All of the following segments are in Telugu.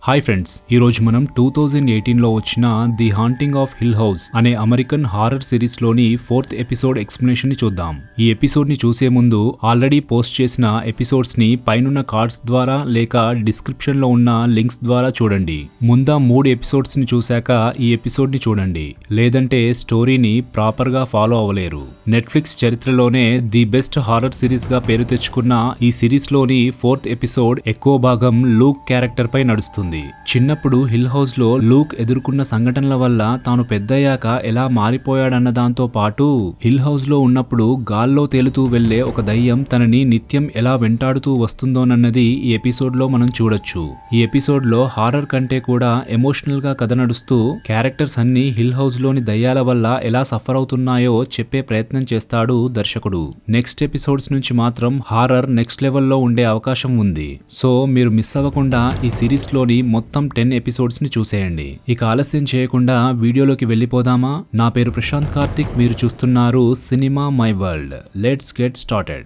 హాయ్ ఫ్రెండ్స్, ఈరోజు మనం 2018లో వచ్చిన the haunting of hill house అనే అమెరికన్ హారర్ సిరీస్లోని 4th ఎపిసోడ్ ఎక్స్ప్లెనేషన్ ని చూద్దాం. ఈ ఎపిసోడ్ ని చూసే ముందు ఆల్రెడీ పోస్ట్ చేసిన ఎపిసోడ్స్ ని పైనున్న కార్డ్స్ ద్వారా లేక డిస్క్రిప్షన్ లో ఉన్న లింక్స్ ద్వారా చూడండి. ముందా 3 ఎపిసోడ్స్ ని చూశాక ఈ ఎపిసోడ్ ని చూడండి, లేదంటే స్టోరీని ప్రాపర్ గా ఫాలో అవ్వలేరు. నెట్ఫ్లిక్స్ చరిత్రలోనే ది బెస్ట్ హారర్ సిరీస్ గా పేరు తెచ్చుకున్న ఈ సిరీస్ లోని 4th ఎపిసోడ్ ఎక్కువ భాగం లూక్ క్యారెక్టర్ పై నడుస్తుంది. చిన్నప్పుడు హిల్ హౌస్ లో లూక్ ఎదుర్కొన్న సంఘటనల వల్ల తాను పెద్దయ్యాక ఎలా మారిపోయాడన్న దాంతో పాటు హిల్ హౌస్ లో ఉన్నప్పుడు గాల్లో తేలుతూ వెళ్లే ఒక దయ్యం తనని నిత్యం ఎలా వెంటాడుతూ వస్తుందోనన్నది ఈ ఎపిసోడ్ లో మనం చూడొచ్చు. ఈ ఎపిసోడ్ లో హారర్ కంటే కూడా ఎమోషనల్ గా కథ నడుస్తూ క్యారెక్టర్స్ అన్ని హిల్ హౌస్ లోని దయ్యాల వల్ల ఎలా సఫర్ అవుతున్నాయో చెప్పే ప్రయత్నం చేస్తాడు దర్శకుడు. నెక్స్ట్ ఎపిసోడ్స్ నుంచి మాత్రం హారర్ నెక్స్ట్ లెవెల్లో ఉండే అవకాశం ఉంది. సో మీరు మిస్ అవ్వకుండా ఈ సిరీస్ లోని మొత్తం 10 ఎపిసోడ్స్ ని చూసేయండి. ఇక ఆలస్యం చేయకుండా వీడియోలోకి వెళ్ళిపోదామా? నా పేరు ప్రశాంత్ కార్తిక్, మీరు చూస్తున్నారు cinema my world. Let's get started.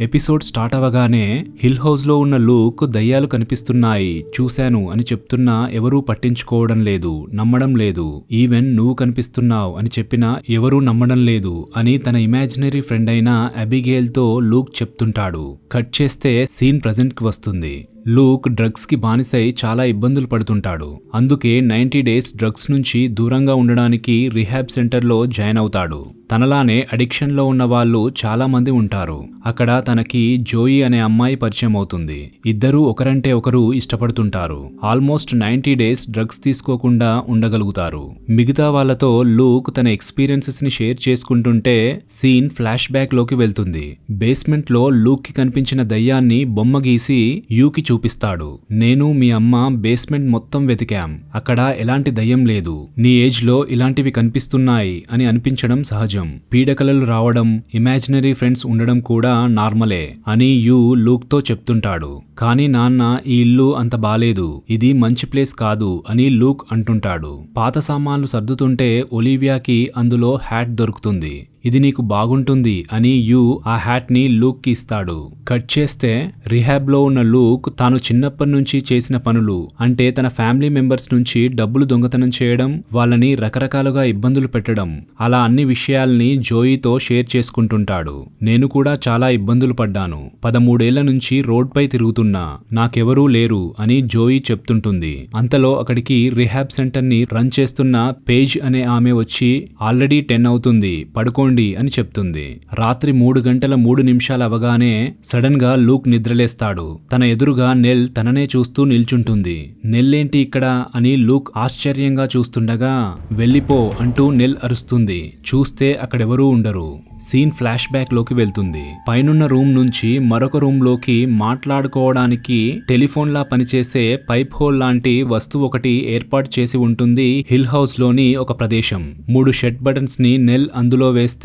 Episode start అవగానే హిల్ హౌస్ లో ఉన్న లూక్ దయ్యాలు కనిపిస్తున్నాయి చూశాను అని చెప్తున్నా ఎవరూ పట్టించుకోవడం లేదు, నమ్మడం లేదు. ఈవెన్ నువ్వు కనిపిస్తున్నావు అని చెప్పినా ఎవరూ నమ్మడం లేదు అని తన ఇమాజినరీ ఫ్రెండ్ అయిన అబిగేల్ తో లూక్ చెప్తుంటాడు. కట్ చేస్తే సీన్ ప్రెజెంట్ కి వస్తుంది. లూక్ డ్రగ్స్ కి బానిసై చాలా ఇబ్బందులు పడుతుంటాడు. అందుకే 90 డేస్ డ్రగ్స్ నుంచి దూరంగా ఉండడానికి రిహాబ్ సెంటర్ లో జాయిన్ అవుతాడు. తనలానే అడిక్షన్ లో ఉన్న వాళ్ళు చాలా మంది ఉంటారు. అక్కడ తనకి జోయి అనే అమ్మాయి పరిచయం అవుతుంది. ఇద్దరూ ఒకరంటే ఒకరు ఇష్టపడుతుంటారు. ఆల్మోస్ట్ 90 డేస్ డ్రగ్స్ తీసుకోకుండా ఉండగలుగుతారు. మిగతా వాళ్ళతో లూక్ తన ఎక్స్పీరియన్సెస్ ని షేర్ చేసుకుంటుంటే సీన్ ఫ్లాష్ బ్యాక్ లోకి వెళ్తుంది. బేస్మెంట్ లో లూక్ కి కనిపించిన దయ్యాన్ని బొమ్మ గీసి యూకి చూపిస్తాడు. నేను మీ అమ్మ బేస్మెంట్ మొత్తం వెతికాం, అక్కడ ఎలాంటి దయ్యం లేదు. నీ ఏజ్ లో ఇలాంటివి కనిపిస్తున్నాయి అని అనిపించడం సహజం. పీడకలలు రావడం, ఇమాజినరీ ఫ్రెండ్స్ ఉండడం కూడా నార్మలే అని యూ లూక్ తో చెప్తుంటాడు. కానీ నాన్న, ఈ ఇల్లు అంత బాలేదు, ఇది మంచి ప్లేస్ కాదు అని లూక్ అంటుంటాడు. పాత సామాన్లు సర్దుతుంటే ఒలివియాకి అందులో హ్యాట్ దొరుకుతుంది. ఇది నీకు బాగుంటుంది అని యూ ఆ హ్యాట్ ని లూక్ కి ఇస్తాడు. కట్ చేస్తే రిహాబ్ లో ఉన్న లూక్ తాను చిన్నప్పటి నుంచి చేసిన పనులు, అంటే తన ఫ్యామిలీ మెంబర్స్ నుంచి డబ్బులు దొంగతనం చేయడం, వాళ్ళని రకరకాలుగా ఇబ్బందులు పెట్టడం, అలా అన్ని విషయాల్ని జోయితో షేర్ చేసుకుంటుంటాడు. నేను కూడా చాలా ఇబ్బందులు పడ్డాను, 13 ఏళ్ల నుంచి రోడ్ పై తిరుగుతున్నా, నాకెవరూ లేరు అని జోయి చెప్తుంటుంది. అంతలో అక్కడికి రిహాబ్ సెంటర్ ని రన్ చేస్తున్న పేజ్ అనే ఆమె వచ్చి ఆల్రెడీ 10 అవుతుంది, పడుకో అని చెప్తుంది. రాత్రి 3 గంటల 3 నిమిషాలు అవగానే సడన్ గా లూక్ నిద్రలేస్తాడు. తన ఎదురుగా నెల్ తననే చూస్తూ నిల్చుంటుంది. నెల్లేంటి ఇక్కడ అని లూక్ ఆశ్చర్యంగా చూస్తుండగా వెళ్ళిపో అంటూ నెల్ అరుస్తుంది. చూస్తే అక్కడెవరూ ఉండరు. సీన్ ఫ్లాష్ బ్యాక్ లోకి వెళ్తుంది. పైనున్న రూమ్ నుంచి మరొక రూమ్ లోకి మాట్లాడుకోవడానికి టెలిఫోన్ లా పనిచేసే పైప్ హోల్ లాంటి వస్తువు ఒకటి ఏర్పాటు చేసి ఉంటుంది. హిల్ హౌస్ లోని ఒక ప్రదేశం. 3 షెడ్ బటన్స్ ని నెల్ అందులో వేస్తే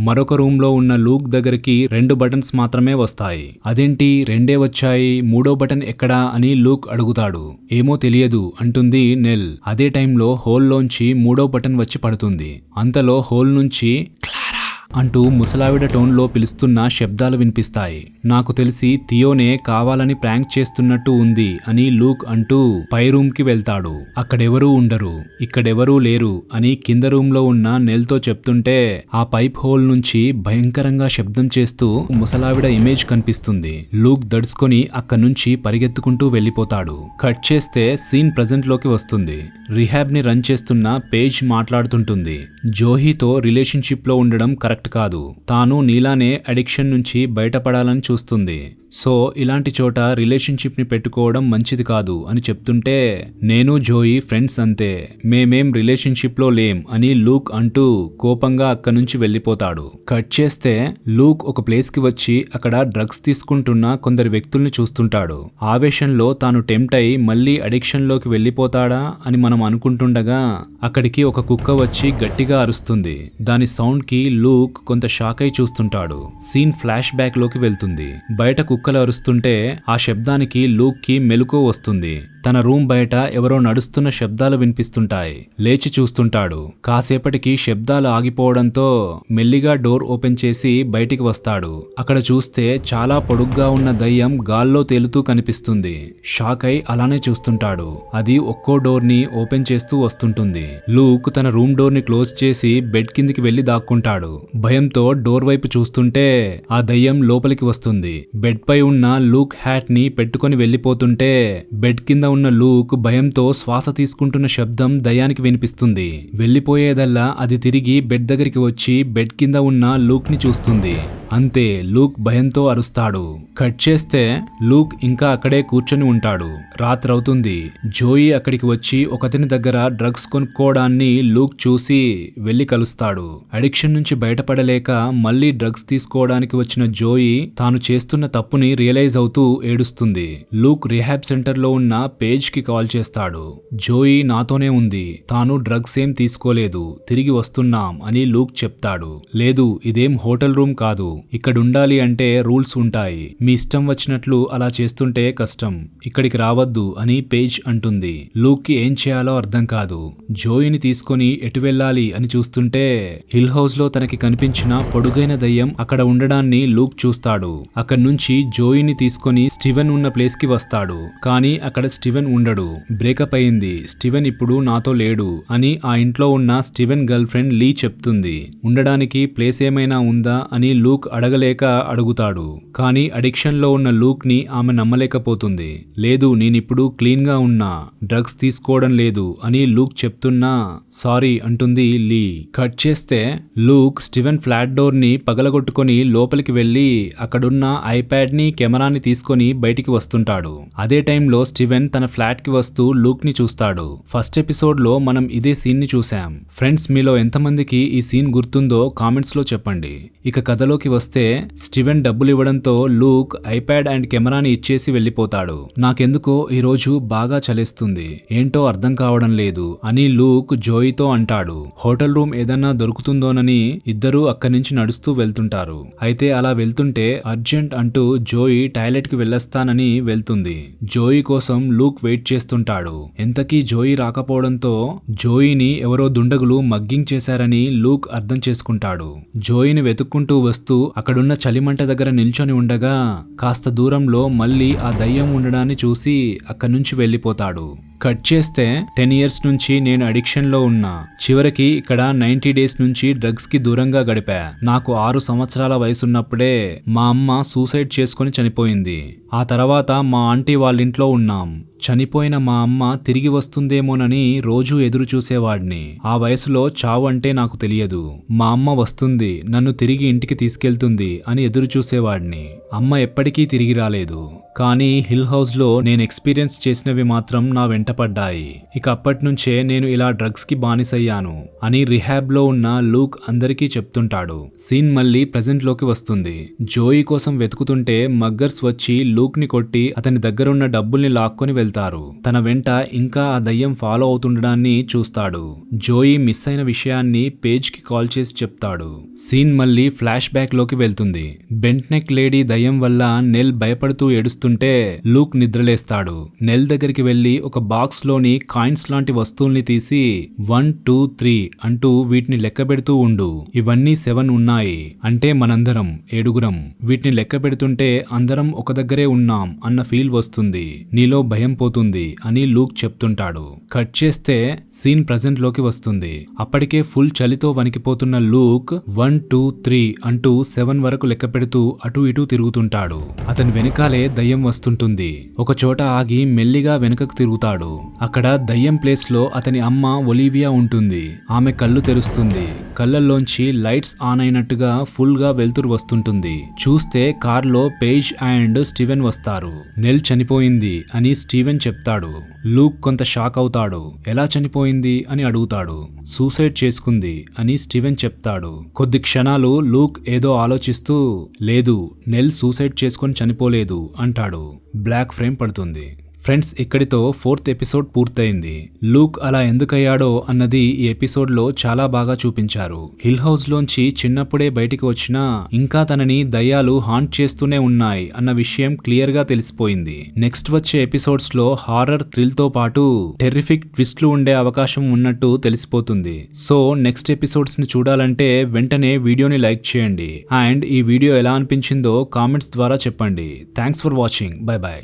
మరొక రూమ్ లో ఉన్న లూక్ దగ్గరికి 2 బటన్స్ మాత్రమే వస్తాయి. అదేంటి 2 వచ్చాయి, 3వ బటన్ ఎక్కడా అని లూక్ అడుగుతాడు. ఏమో తెలియదు అంటుంది నెల్. అదే టైంలో హోల్ లోంచి 3వ బటన్ వచ్చి పడుతుంది. అంతలో హోల్ నుంచి అంటూ ముసలావిడ టోన్లో పిలుస్తున్న శబ్దాలు వినిపిస్తాయి. నాకు తెలిసి థియోనే కావాలని ప్రాంక్ చేస్తున్నట్టు ఉంది అని లూక్ అంటూ పై రూమ్ కి వెళ్తాడు. అక్కడెవరూ ఉండరు, ఇక్కడెవరూ లేరు అని కింద రూమ్ లో ఉన్న నెల్తో చెప్తుంటే ఆ పైప్ హోల్ నుంచి భయంకరంగా శబ్దం చేస్తూ ముసలావిడ ఇమేజ్ కనిపిస్తుంది. లూక్ దడుచుకొని అక్కడి నుంచి పరిగెత్తుకుంటూ వెళ్లిపోతాడు. కట్ చేస్తే సీన్ ప్రెజెంట్ లోకి వస్తుంది. రిహాబ్ ని రన్ చేస్తున్న పేజ్ మాట్లాడుతుంటుంది. జోహీతో రిలేషన్షిప్ లో ఉండడం కరెక్ట్ కాదు, తాను నీలానే అడిక్షన్ నుంచి బయటపడాలని చూస్తుంది. సో ఇలాంటి చోట రిలేషన్షిప్ ని పెట్టుకోవడం మంచిది కాదు అని చెప్తుంటే నేను జోయి ఫ్రెండ్స్ అంతే, మేమేం రిలేషన్షిప్ లో లేం అని లూక్ అంటూ కోపంగా అక్కడి నుంచి వెళ్లిపోతాడు. కట్ చేస్తే లూక్ ఒక ప్లేస్ కి వచ్చి అక్కడ డ్రగ్స్ తీసుకుంటున్న కొందరు వ్యక్తుల్ని చూస్తుంటాడు. ఆవేశంలో తాను టెంప్ట్ అయి మళ్లీ అడిక్షన్ లోకి వెళ్లిపోతాడా అని మనం అనుకుంటుండగా అక్కడికి ఒక కుక్క వచ్చి గట్టిగా అరుస్తుంది. దాని సౌండ్ కి లూక్ కొంత షాక్ అయి చూస్తుంటాడు. సీన్ ఫ్లాష్ బ్యాక్ లోకి వెళ్తుంది. బయట కుక్కలు అరుస్తుంటే ఆ శబ్దానికి లూక్ కి మెలకువ వస్తుంది. తన రూమ్ బయట ఎవరో నడుస్తున్న శబ్దాలు వినిపిస్తుంటాయి. లేచి చూస్తుంటాడు. కాసేపటికి శబ్దాలు ఆగిపోవడంతో మెల్లిగా డోర్ ఓపెన్ చేసి బయటికి వస్తాడు. అక్కడ చూస్తే చాలా పొడుగ్గా ఉన్న దయ్యం గాల్లో తేలుతూ కనిపిస్తుంది. షాక్ అయి అలానే చూస్తుంటాడు. అది ఒక్కో డోర్ ని ఓపెన్ చేస్తూ వస్తుంటుంది. లూక్ తన రూమ్ డోర్ ని క్లోజ్ చేసి బెడ్ కిందికి వెళ్లి దాక్కుంటాడు. భయంతో డోర్ వైపు చూస్తుంటే ఆ దయ్యం లోపలికి వస్తుంది. బెడ్ పై ఉన్న లూక్ హ్యాట్ ని పెట్టుకొని వెళ్లిపోతుంటే బెడ్ కింద ఉన్న లూక్ భయంతో శ్వాస తీసుకుంటున్న శబ్దం దయ్యానికి వినిపిస్తుంది. వెళ్లిపోయేదల్లా అది తిరిగి బెడ్ దగ్గరికి వచ్చి బెడ్ కింద ఉన్న లూక్ ని చూస్తుంది. అంతే, లూక్ భయంతో అరుస్తాడు. కట్ చేస్తే లూక్ ఇంకా అక్కడే కూర్చొని ఉంటాడు. రాత్రవుతుంది. జోయి అక్కడికి వచ్చి ఒకతని దగ్గర డ్రగ్స్ కొనుక్కోవడాన్ని లూక్ చూసి వెళ్లి కలుస్తాడు. అడిక్షన్ నుంచి బయటపడలేక మళ్లీ డ్రగ్స్ తీసుకోవడానికి వచ్చిన జోయి తాను చేస్తున్న తప్పుని రియలైజ్ అవుతూ ఏడుస్తుంది. లూక్ రిహాబ్ సెంటర్ లో ఉన్న పేజ్ కి కాల్ చేస్తాడు. జోయి నాతోనే ఉంది, తాను డ్రగ్స్ ఏం తీసుకోలేదు, తిరిగి వస్తున్నాం అని లూక్ చెప్తాడు. లేదు, ఇదేం హోటల్ రూమ్ కాదు, ఇక్కడుండాలి అంటే రూల్స్ ఉంటాయి, మీ ఇష్టం వచ్చినట్లు అలా చేస్తుంటే కష్టం, ఇక్కడికి రావద్దు అని పేజ్ అంటుంది. లూక్ కి ఏం చేయాలో అర్థం కాదు. జోయిని తీసుకొని ఎటు వెళ్ళాలి అని చూస్తుంటే హిల్ హౌస్ లో తనకి కనిపించిన పొడుగైన దయ్యం అక్కడ ఉండడాన్ని లూక్ చూస్తాడు. అక్కడి నుంచి జోయిని తీసుకొని స్టీవెన్ ఉన్న ప్లేస్ కి వస్తాడు. కానీ అక్కడ స్టీవెన్ ఉండడు. బ్రేకప్ అయింది, స్టీవెన్ ఇప్పుడు నాతో లేడు అని ఆ ఇంట్లో ఉన్న స్టీవెన్ గర్ల్ ఫ్రెండ్ లీ చెప్తుంది. ఉండడానికి ప్లేస్ ఏమైనా ఉందా అని లూక్ అడగలేక అడుగుతాడు. కానీ అడిక్షన్ లో ఉన్న లూక్ ని ఆమె నమ్మలేకపోతుంది. లేదు, నేనిప్పుడు క్లీన్ గా ఉన్నా, డ్రగ్స్ తీసుకోవడం లేదు అని లూక్ చెప్తున్నా సారీ అంటుంది లీ. కట్ చేస్తే లూక్ స్టీవెన్ ఫ్లాట్ డోర్ ని పగలగొట్టుకొని లోపలికి వెళ్లి అక్కడున్న ఐప్యాడ్ ని కెమెరాని తీసుకొని బయటికి వస్తుంటాడు. అదే టైంలో స్టీవెన్ తన ఫ్లాట్ కి వస్తూ లూక్ ని చూస్తాడు. ఫస్ట్ ఎపిసోడ్ లో మనం ఇదే సీన్ ని చూసాం. ఫ్రెండ్స్, మీలో ఎంతమందికి ఈ సీన్ గుర్తుందో కామెంట్స్ లో చెప్పండి. ఇక కథలోకి వస్తే స్టీవెన్ డబ్బులు ఇవ్వడంతో లూక్ ఐప్యాడ్ అండ్ కెమెరాని ఇచ్చేసి వెళ్లిపోతాడు. నాకెందుకో ఈరోజు బాగా చలేస్తుంది, ఏంటో అర్థం కావడం లేదు అని లూక్ జోయితో అంటాడు. హోటల్ రూమ్ ఏదన్నా దొరుకుతుందోనని ఇద్దరూ అక్కడి నుంచి నడుస్తూ వెళ్తుంటారు. అయితే అలా వెళ్తుంటే అర్జెంట్ అంటూ జోయి టాయిలెట్ కి వెళ్ళొస్తానని వెళ్తుంది. జోయి కోసం లూక్ వెయిట్ చేస్తుంటాడు. ఎంతకీ జోయి రాకపోవడంతో జోయిని ఎవరో దుండగులు మగ్గింగ్ చేశారని లూక్ అర్థం చేసుకుంటాడు. జోయిని వెతుక్కుంటూ వస్తూ అక్కడున్న చలిమంట దగ్గర నిల్చొని ఉండగా కాస్త దూరంలో మళ్ళీ ఆ దయ్యం ఉండడాన్ని చూసి అక్కడి నుంచి వెళ్లిపోతాడు. కట్ చేస్తే 10 years నుంచి నేను అడిక్షన్ లో ఉన్నా, చివరికి ఇక్కడ 90 days నుంచి డ్రగ్స్ కి దూరంగా గడిపా. నాకు 6 సంవత్సరాల వయసున్నప్పుడే మా అమ్మ సూసైడ్ చేసుకుని చనిపోయింది. ఆ తర్వాత మా ఆంటీ వాళ్ళింట్లో ఉన్నాం. చనిపోయిన మా అమ్మ తిరిగి వస్తుందేమోనని రోజూ ఎదురు చూసేవాడిని. ఆ వయసులో చావు అంటే నాకు తెలియదు. మా అమ్మ వస్తుంది, నన్ను తిరిగి ఇంటికి తీసుకెళ్తుంది అని ఎదురు చూసేవాడిని. అమ్మ ఎప్పటికీ తిరిగి రాలేదు. కానీ హిల్ హౌస్ లో నేను ఎక్స్పీరియన్స్ చేసినవి మాత్రం నా వెంట పడ్డాయి. ఇక అప్పట్నుంచే నేను ఇలా డ్రగ్స్ కి బానిసయ్యాను అని రిహాబ్ లో ఉన్న లూక్ అందరికీ చెప్తుంటాడు. సీన్ మళ్ళీ ప్రెజెంట్ లోకి వస్తుంది. జోయి కోసం వెతుకుతుంటే మగ్గర్స్ వచ్చి లూక్ ని కొట్టి అతని దగ్గరున్న డబ్బుల్ని లాక్కొని వెళ్తారు. తన వెంట ఇంకా ఆ దయ్యం ఫాలో అవుతుండడాన్ని చూస్తాడు. జోయి మిస్ అయిన విషయాన్ని పేజ్ కి కాల్ చేసి చెప్తాడు. సీన్ మళ్ళీ ఫ్లాష్ బ్యాక్ లోకి వెళ్తుంది. బెంట్ నెక్ లేడీ దయ్యం వల్ల నెల్ భయపడుతూ ఏడుస్తుంటే లూక్ నిద్రలేస్తాడు. నెల్ దగ్గరికి వెళ్లి ఒక బాక్స్ లోని కాయిన్స్ లాంటి వస్తువుల్ని తీసి 1 2 3 అంటూ వీటిని లెక్క పెడుతూ ఉండు. ఇవన్నీ 7 ఉన్నాయి అంటే మనందరం 7గురం. వీటిని లెక్క పెడుతుంటే అందరం ఒక దగ్గరే ఉన్నాం అన్న ఫీల్ వస్తుంది, నీలో భయం పోతుంది అని లూక్ చెప్తుంటాడు. కట్ చేస్తే సీన్ ప్రెజెంట్ లోకి వస్తుంది. అప్పటికే ఫుల్ చలితో వణికిపోతున్న లూక్ 1 2 3 అంటూ 7 వరకు లెక్క పెడుతూ అటు ఇటు తిరుగుతుంటాడు. అతని వెనకాలే దయ్యం వస్తుంటుంది. ఒక చోట ఆగి మెల్లిగా వెనుకకు తిరుగుతాడు. అక్కడ దయ్యం ప్లేస్ లో అతని అమ్మ ఒలివియా ఉంటుంది. ఆమె కళ్ళు తెరుస్తుంది. కళ్ళల్లోంచి లైట్స్ ఆన్ అయినట్టుగా ఫుల్ గా వెలుతురు వస్తుంటుంది. చూస్తే కార్లో పేజ్ అండ్ స్టీవెన్ వస్తారు. నెల్ చనిపోయింది అని స్టీవెన్ చెప్తాడు. లూక్ కొంత షాక్ అవుతాడు. ఎలా చనిపోయింది అని అడుగుతాడు. సూసైడ్ చేసుకుంది అని స్టీవెన్ చెప్తాడు. కొద్ది క్షణాలు లూక్ ఏదో ఆలోచిస్తూ లేదు, నెల్ సూసైడ్ చేసుకొని చనిపోలేదు అంటాడు. బ్లాక్ ఫ్రేమ్ పడుతుంది. ఫ్రెండ్స్, ఇక్కడితో 4th ఎపిసోడ్ పూర్తయింది. లూక్ అలా ఎందుకయ్యాడో అన్నది ఈ ఎపిసోడ్ లో చాలా బాగా చూపించారు. హిల్ హౌస్ లోంచి చిన్నప్పుడే బయటికి వచ్చినా ఇంకా తనని దయ్యాలు హాంట్ చేస్తూనే ఉన్నాయి అన్న విషయం క్లియర్ గా తెలిసిపోయింది. నెక్స్ట్ వచ్చే ఎపిసోడ్స్ లో హారర్ థ్రిల్ తో పాటు టెర్రిఫిక్ ట్విస్ట్లు ఉండే అవకాశం ఉన్నట్టు తెలిసిపోతుంది. సో నెక్స్ట్ ఎపిసోడ్స్ ని చూడాలంటే వెంటనే వీడియోని లైక్ చేయండి అండ్ ఈ వీడియో ఎలా అనిపించిందో కామెంట్స్ ద్వారా చెప్పండి. Thanks for watching. Bye bye.